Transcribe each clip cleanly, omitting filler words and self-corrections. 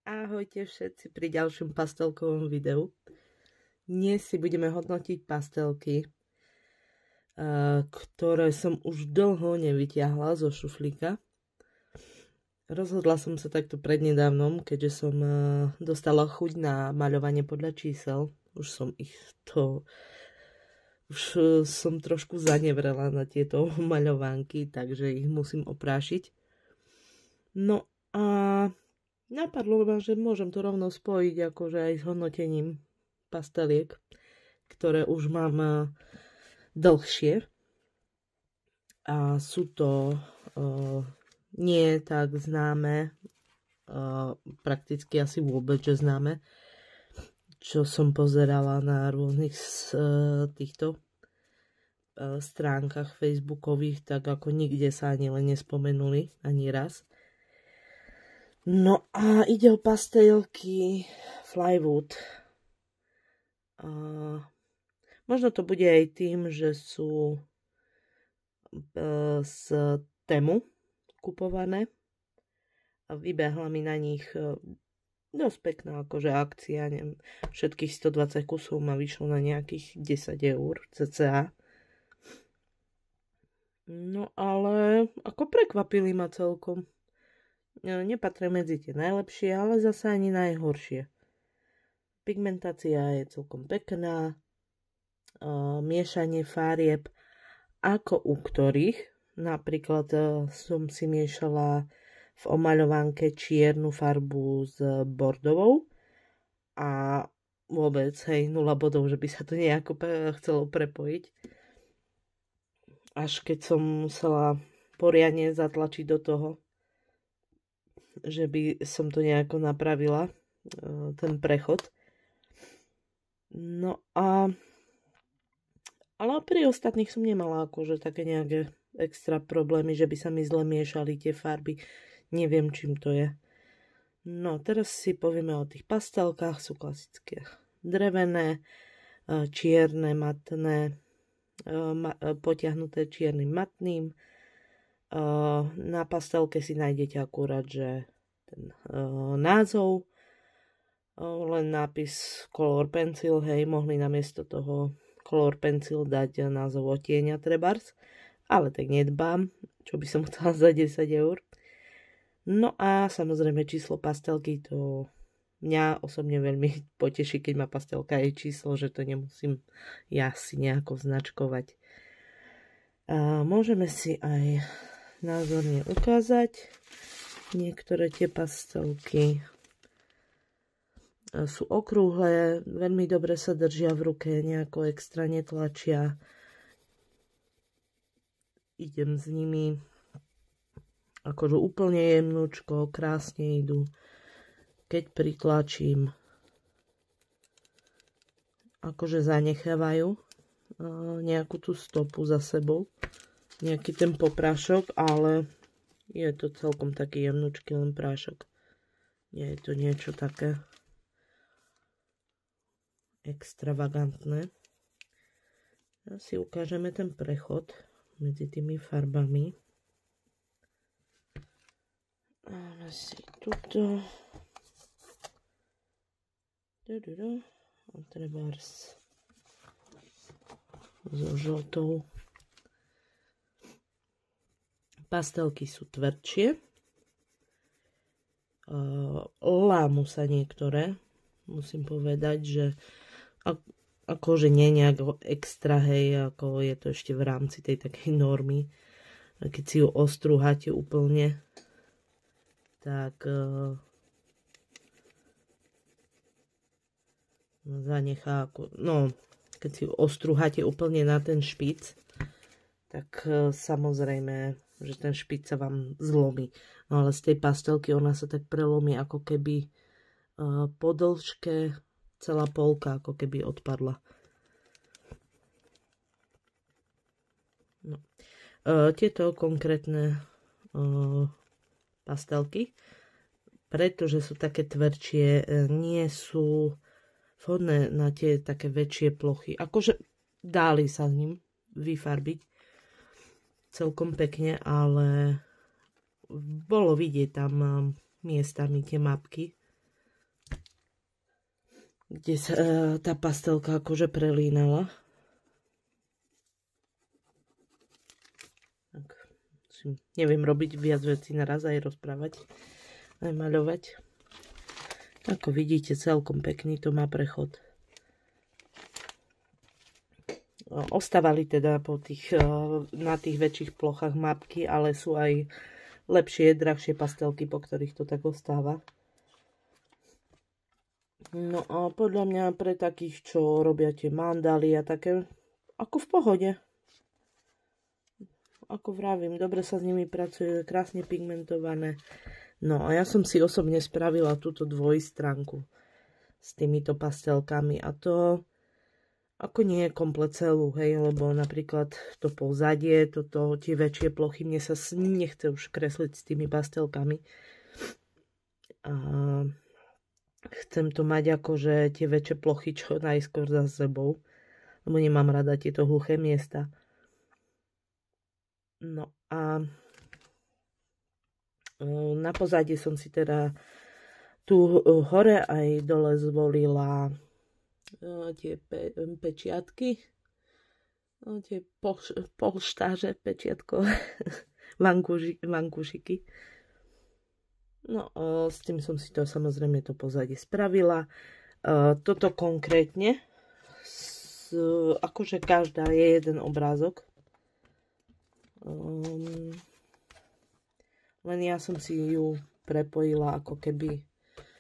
Ahojte všetci pri ďalšom pastelkovom videu. Dnes si budeme hodnotiť pastelky, ktoré som už dlho nevyťahla zo šuflíka. Rozhodla som sa takto prednedávnom, keďže som dostala chuť na maľovanie podľa čísel. Už som trošku zanevrela na tieto maľovánky, takže ich musím oprášiť. No a napadlo ma, že môžem to rovno spojiť akože aj s hodnotením pasteliek, ktoré už mám dlhšie. A sú to nie tak známe, prakticky asi vôbec, že známe, čo som pozerala na rôznych týchto stránkach facebookových, tak ako nikde sa ani len nespomenuli, ani raz. No a ide o pastelky Flywood. Možno to bude aj tým, že sú z Temu kupované. A vybehla mi na nich dosť pekná akože akcia. Neviem, všetkých 120 kusov ma vyšlo na nejakých 10 eur cca. No ale ako prekvapili ma celkom. Nepatria medzi tie najlepšie, ale zase ani najhoršie. Pigmentácia je celkom pekná. Miešanie farieb, ako u ktorých. Napríklad som si miešala v omaľovánke čiernu farbu s bordovou. A vôbec, hej, 0 bodov, že by sa to nejako chcelo prepojiť. Až keď som musela poriadne zatlačiť do toho, že by som to nejako napravila, ten prechod. No a ale pri ostatných som nemala akože také nejaké extra problémy, že by sa mi zle miešali tie farby. Neviem, čím to je. No, teraz si povieme o tých pastelkách. Sú klasické drevené, čierne, matné, potiahnuté čiernym matným. Na pastelke si nájdete akurát, že ten názov, len nápis Color Pencil, hej, mohli namiesto toho Color Pencil dať názov Otieňa trebárs, ale tak nedbám, čo by som chcela za 10 eur. No a samozrejme číslo pastelky, to mňa osobne veľmi poteší, keď má pastelka aj číslo, že to nemusím ja si nejako značkovať. Môžeme si aj názorne ukázať niektoré tie pastelky. Sú okrúhle, veľmi dobre sa držia v ruke, nejako extra netlačia. Idem s nimi akože úplne jemnúčko, krásne idú. Keď pritlačím, akože zanechávajú nejakú tú stopu za sebou, nejaký ten poprášok, ale je to celkom taký jemnúčky len prášok. Nie je to niečo také extravagantné. A si ukážeme ten prechod medzi tými farbami. Máme si tuto. A trebárs so žltou. Pastelky sú tvrdšie. Lámu sa niektoré. Musím povedať, že akože nie nejak extra, hej, ako je to ešte v rámci tej takej normy. Keď si ju ostrúhate úplne, tak zanechá ako, no, keď si ju ostrúhate úplne na ten špic, tak samozrejme, že ten špic sa vám zlomí. No ale z tej pastelky ona sa tak prelomí, ako keby po dĺžke celá polka ako keby odpadla. No. Tieto konkrétne pastelky, pretože sú také tvrdšie, nie sú vhodné na tie také väčšie plochy. Akože dali sa s ním vyfarbiť celkom pekne, ale bolo vidieť tam miestami tie mapky, kde sa tá pastelka akože prelínala. Tak, neviem robiť viac vecí naraz, aj rozprávať, aj maľovať. Ako vidíte, celkom pekný to má prechod. Ostávali teda na tých väčších plochách mapky, ale sú aj lepšie, drahšie pastelky, po ktorých to tak ostáva. No a podľa mňa pre takých, čo robia tie mandály a také, ako v pohode. Ako vravím, dobre sa s nimi pracuje, krásne pigmentované. No a ja som si osobne spravila túto dvojstránku s týmito pastelkami a to ako nie je komplet celú, hej, lebo napríklad to pozadie, tie väčšie plochy, mne sa nechce už kresliť s tými pastelkami. A chcem to mať akože tie väčšie plochy čo najskôr za sebou, lebo nemám rada tieto hluché miesta. No a na pozadí som si teda tu hore aj dole zvolila tie pečiatky, tie polštáže pečiatkové, vankúšiky. No, s tým som si to samozrejme to pozadie spravila. Toto konkrétne, akože každá je jeden obrázok. Len ja som si ju prepojila, ako keby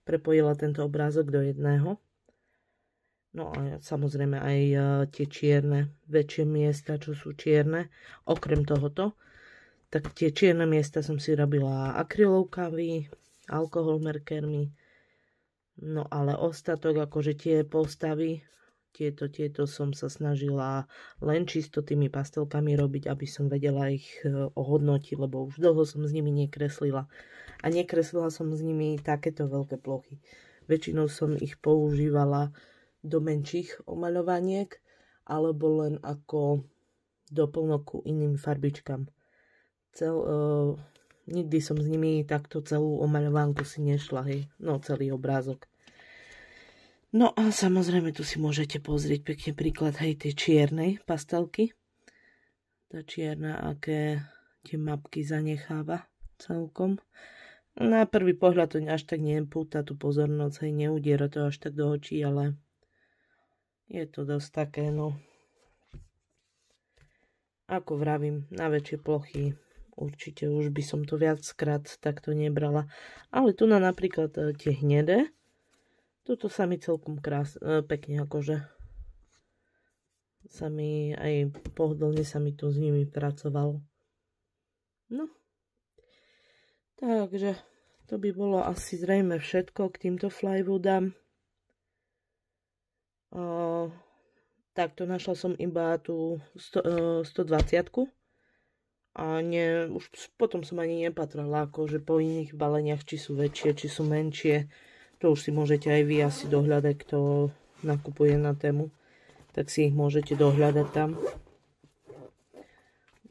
prepojila tento obrázok do jedného. No a samozrejme aj tie čierne, väčšie miesta, čo sú čierne, okrem tohoto. Tak tie čierne miesta som si robila akrylovkami, alkohol markermi. No ale ostatok, akože tie postavy, tieto som sa snažila len čisto tými pastelkami robiť, aby som vedela ich ohodnotiť, lebo už dlho som s nimi nekreslila. A nekreslila som s nimi takéto veľké plochy. Väčšinou som ich používala do menších omaľovaniek, alebo len ako doplnok ku iným farbičkám. Nikdy som s nimi takto celú omaľovánku si nešla, hej. No, celý obrázok. No a samozrejme tu si môžete pozrieť pekne príklad, hej, tej čiernej pastelky. Tá čierna, aké tie mapky zanecháva celkom. Na prvý pohľad to až tak nepúta tú pozornosť, hej, neudiera to až tak do očí, ale je to dosť také, no. Ako vravím, na väčšie plochy určite už by som to viackrát takto nebrala. Ale tu napríklad tie hnedé, toto sa mi celkom pekne akože sa mi aj pohodlne sa mi tu s nimi pracovalo. No. Takže to by bolo asi zrejme všetko k týmto flywoodám. Takto našla som iba tú 120 a už potom som ani nepatrala akože po iných baleniach, či sú väčšie, či sú menšie. To už si môžete aj vy asi dohľadať, kto nakupuje na tému, tak si ich môžete dohľadať tam,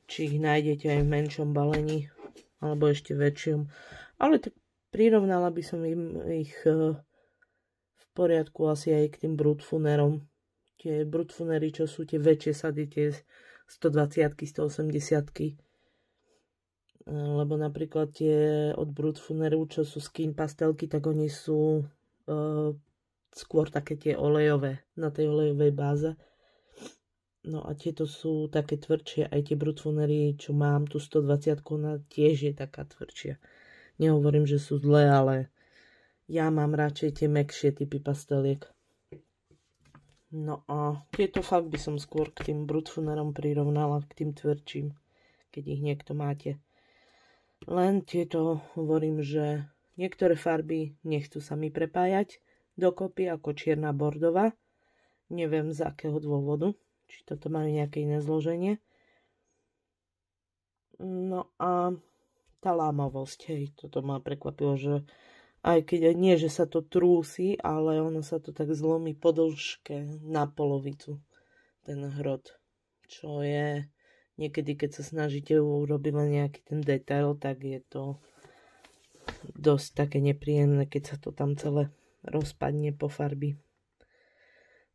či ich nájdete aj v menšom balení alebo ešte väčšom, ale tak prirovnala by som im ich v poriadku asi aj k tým brutfunerom. Tie brutfunery, čo sú tie väčšie sady, tie 120-ky, 180-ky. Lebo napríklad tie od brutfuneru, čo sú skin pastelky, tak oni sú skôr také tie olejové, na tej olejovej báze. No a tieto sú také tvrdšie, aj tie brutfunery, čo mám, tu 120-ku, ona tiež je taká tvrdšia. Nehovorím, že sú zlé, ale ja mám radšej tie mäkšie typy pasteliek. No a tieto fakt by som skôr k tým brutfunerom prirovnala, k tým tvrdším, keď ich niekto máte. Len tieto hovorím, že niektoré farby nechcú sa mi prepájať dokopy, ako čierna bordová. Neviem z akého dôvodu, či toto majú nejaké iné zloženie. No a tá lámavosť, hej, toto ma prekvapilo, že aj keď nie, že sa to trúsi, ale ono sa to tak zlomí po dĺžke na polovicu, ten hrot. Čo je niekedy, keď sa snažíte urobiť len nejaký ten detail, tak je to dosť také nepríjemné, keď sa to tam celé rozpadne po farby.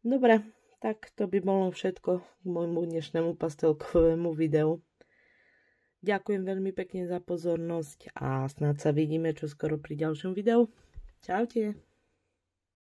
Dobre, tak to by bolo všetko k môjmu dnešnému pastelkovému videu. Ďakujem veľmi pekne za pozornosť a snáď sa vidíme čoskoro pri ďalšom videu. Čaute.